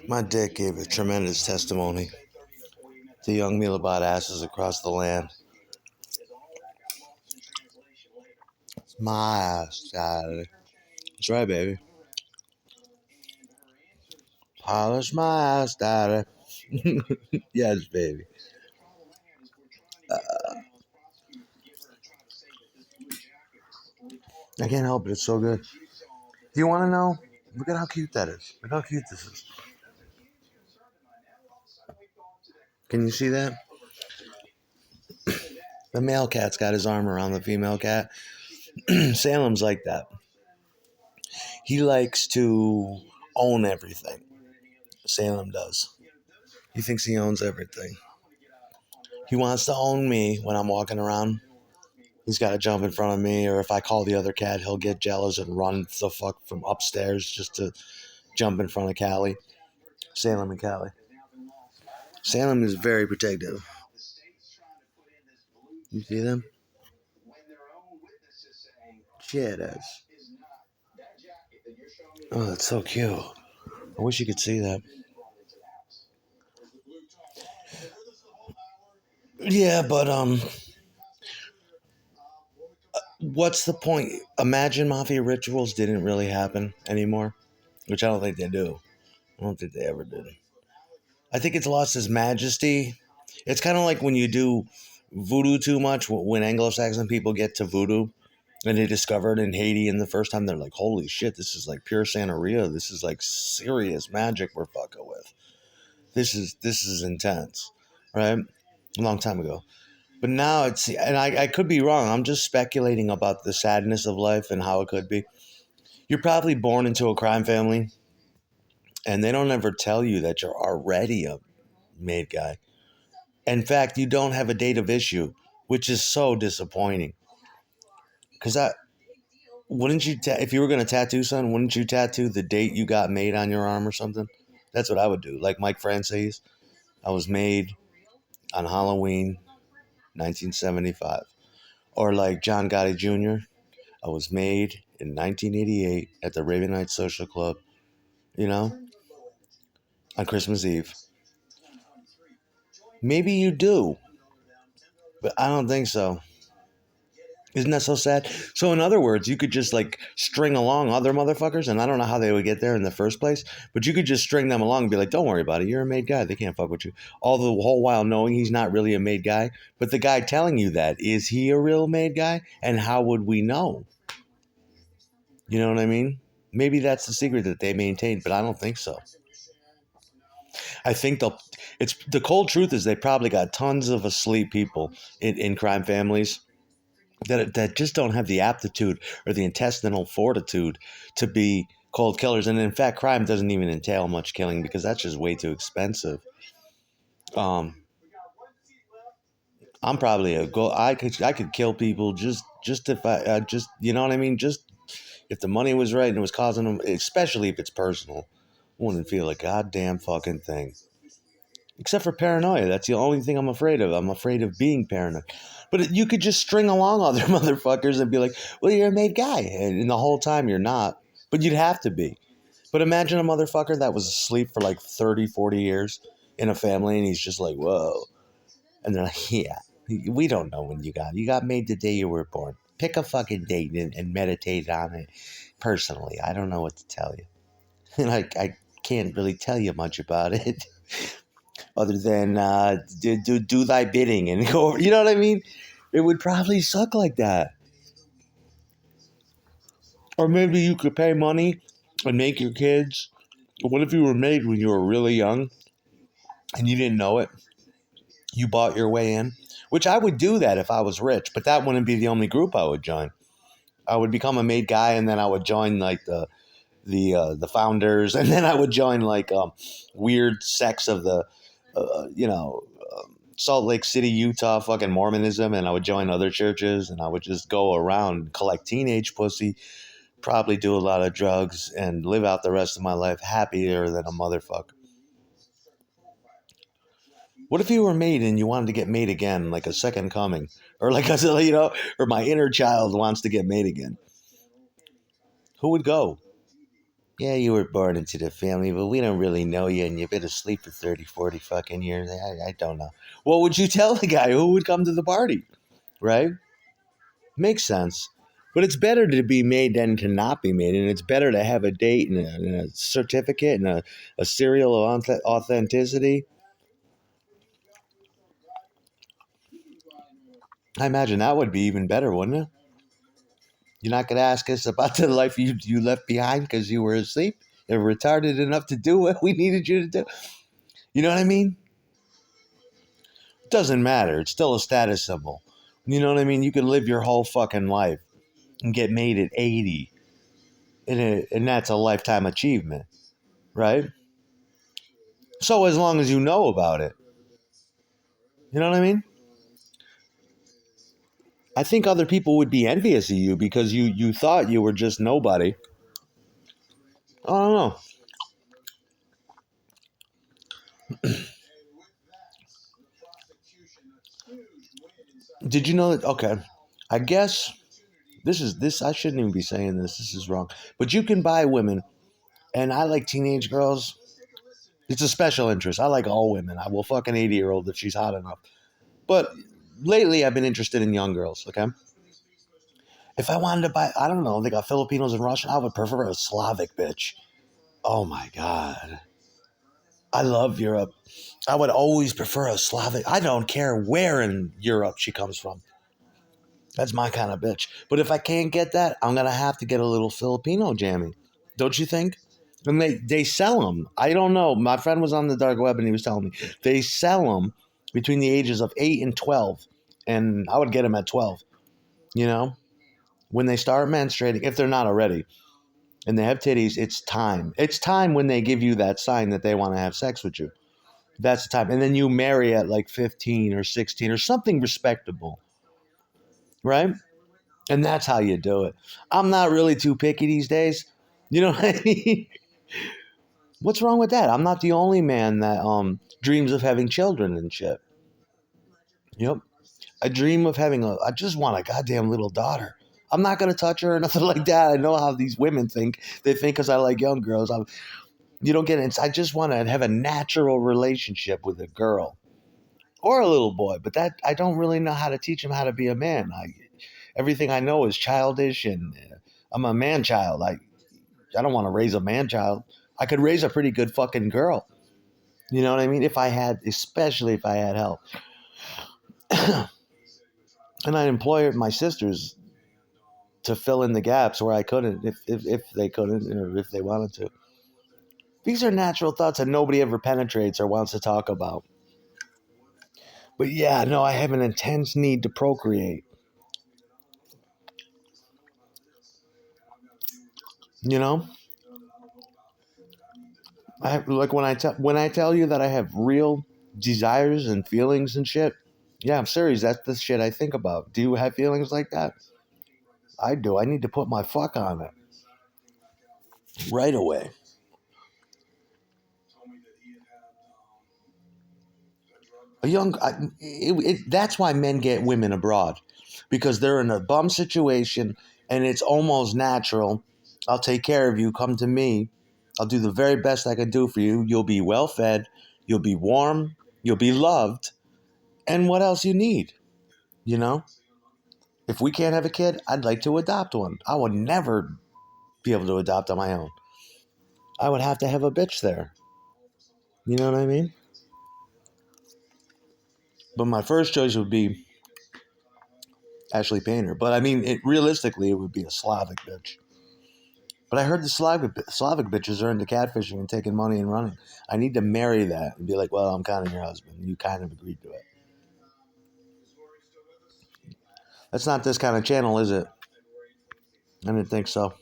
My dick gave a tremendous testimony to young meal about asses across the land. My ass, daddy. That's right, baby. Polish my ass, daddy. Yes, baby. I can't help it. It's so good. Do you want to know? Look at how cute that is. Look how cute this is. Can you see that? The male cat's got his arm around the female cat. Salem's like that. He likes to own everything. Salem does. He thinks he owns everything. He wants to own me when I'm walking around. He's got to jump in front of me, or if I call the other cat, he'll get jealous and run the fuck from upstairs just to jump in front of Callie. Salem and Callie. Salem is very protective. You see them? Yeah, it is. Oh, that's so cute. I wish you could see that. Yeah, but what's the point? Imagine mafia rituals didn't really happen anymore, which I don't think they do. I don't think they ever did. I think it's lost its majesty. It's kind of like when you do voodoo too much, when Anglo-Saxon people get to voodoo and they discovered in Haiti, and the first time they're like, holy shit, this is like pure Santeria. This is like serious magic we're fucking with. This is intense, right? A long time ago. But now it's, and I could be wrong. I'm just speculating about the sadness of life and how it could be. You're probably born into a crime family, and they don't ever tell you that you're already a made guy. In fact, you don't have a date of issue, which is so disappointing. Because wouldn't you, if you were going to tattoo something, wouldn't you tattoo the date you got made on your arm or something? That's what I would do. Like Mike Francis, I was made on Halloween, 1975. Or like John Gotti Jr., I was made in 1988 at the Raven Heights Social Club, you know, on Christmas Eve. Maybe you do, but I don't think so. Isn't that so sad? So in other words, you could just like string along other motherfuckers, and I don't know how they would get there in the first place, but you could just string them along and be like, don't worry about it. You're a made guy. They can't fuck with you. All the whole while knowing he's not really a made guy. But the guy telling you that, is he a real made guy? And how would we know? You know what I mean? Maybe that's the secret that they maintain, but I don't think so. I think the cold truth is they probably got tons of asleep people in crime families that just don't have the aptitude or the intestinal fortitude to be cold killers. And in fact, crime doesn't even entail much killing because that's just way too expensive. I'm probably I could kill people just if I just, you know what I mean, just if the money was right and it was causing them, especially if it's personal. I wouldn't feel a goddamn fucking thing. Except for paranoia. That's the only thing I'm afraid of. I'm afraid of being paranoid. But you could just string along other motherfuckers and be like, well, you're a made guy. And the whole time you're not. But you'd have to be. But imagine a motherfucker that was asleep for like 30, 40 years in a family, and he's just like, whoa. And they're like, yeah, we don't know when you got made the day you were born. Pick a fucking date and meditate on it personally. I don't know what to tell you. And I can't really tell you much about it. Other than do thy bidding and go over. You know what I mean? It would probably suck like that. Or maybe you could pay money and make your kids. What if you were made when you were really young and you didn't know it? You bought your way in, which I would do that if I was rich, but that wouldn't be the only group I would join. I would become a made guy, and then I would join like the founders, and then I would join like weird sects of the Salt Lake City, Utah, fucking Mormonism, and I would join other churches, and I would just go around and collect teenage pussy, probably do a lot of drugs, and live out the rest of my life happier than a motherfucker. What if you were made and you wanted to get made again, like a second coming, or like I said, or my inner child wants to get made again. Who would go? Yeah, you were born into the family, but we don't really know you, and you've been asleep for 30, 40 fucking years. I don't know. What would you tell the guy? Who would come to the party? Right? Makes sense. But it's better to be made than to not be made, and it's better to have a date and a certificate and a serial of authenticity. I imagine that would be even better, wouldn't it? You're not going to ask us about the life you left behind because you were asleep and retarded enough to do what we needed you to do. You know what I mean? It doesn't matter. It's still a status symbol. You know what I mean? You can live your whole fucking life and get made at 80, and that's a lifetime achievement, right? So as long as you know about it, you know what I mean? I think other people would be envious of you because you thought you were just nobody. I don't know. Did you know that? Okay, I guess this. I shouldn't even be saying this. This is wrong. But you can buy women, and I like teenage girls. It's a special interest. I like all women. I will fuck an 80-year-old if she's hot enough. But lately, I've been interested in young girls. Okay, if I wanted to buy, I don't know, they got Filipinos and Russian. I would prefer a Slavic bitch. Oh my god, I love Europe. I would always prefer a Slavic. I don't care where in Europe she comes from. That's my kind of bitch. But if I can't get that, I'm gonna have to get a little Filipino jammy. Don't you think? And they sell them. I don't know. My friend was on the dark web and he was telling me they sell them between the ages of 8 and 12, and I would get them at 12. You know, when they start menstruating, if they're not already, and they have titties, it's time. It's time when they give you that sign that they want to have sex with you. That's the time. And then you marry at like 15 or 16 or something respectable, right? And that's how you do it. I'm not really too picky these days. You know what I mean? What's wrong with that? I'm not the only man that dreams of having children and shit. Yep. I dream of I just want a goddamn little daughter. I'm not going to touch her or nothing like that. I know how these women think. They think because I like young girls. You don't get it. I just want to have a natural relationship with a girl or a little boy. But that I don't really know how to teach him how to be a man. Everything I know is childish, and I'm a man child. I don't want to raise a man child. I could raise a pretty good fucking girl. You know what I mean? Especially if I had help. And I'd employ my sisters to fill in the gaps where I couldn't, if they couldn't, or if they wanted to. These are natural thoughts that nobody ever penetrates or wants to talk about. But yeah, no, I have an intense need to procreate. You know, like when I tell you that I have real desires and feelings and shit. Yeah, I'm serious. That's the shit I think about. Do you have feelings like that? I do. I need to put my fuck on it right away. That's why men get women abroad, because they're in a bum situation and it's almost natural. I'll take care of you. Come to me. I'll do the very best I can do for you. You'll be well fed. You'll be warm. You'll be loved. And what else you need? You know, if we can't have a kid, I'd like to adopt one. I would never be able to adopt on my own. I would have to have a bitch there. You know what I mean? But my first choice would be Ashley Painter. But I mean, realistically, it would be a Slavic bitch. But I heard the Slavic bitches are into catfishing and taking money and running. I need to marry that and be like, well, I'm kind of your husband. You kind of agreed to it. That's not this kind of channel, is it? I didn't think so.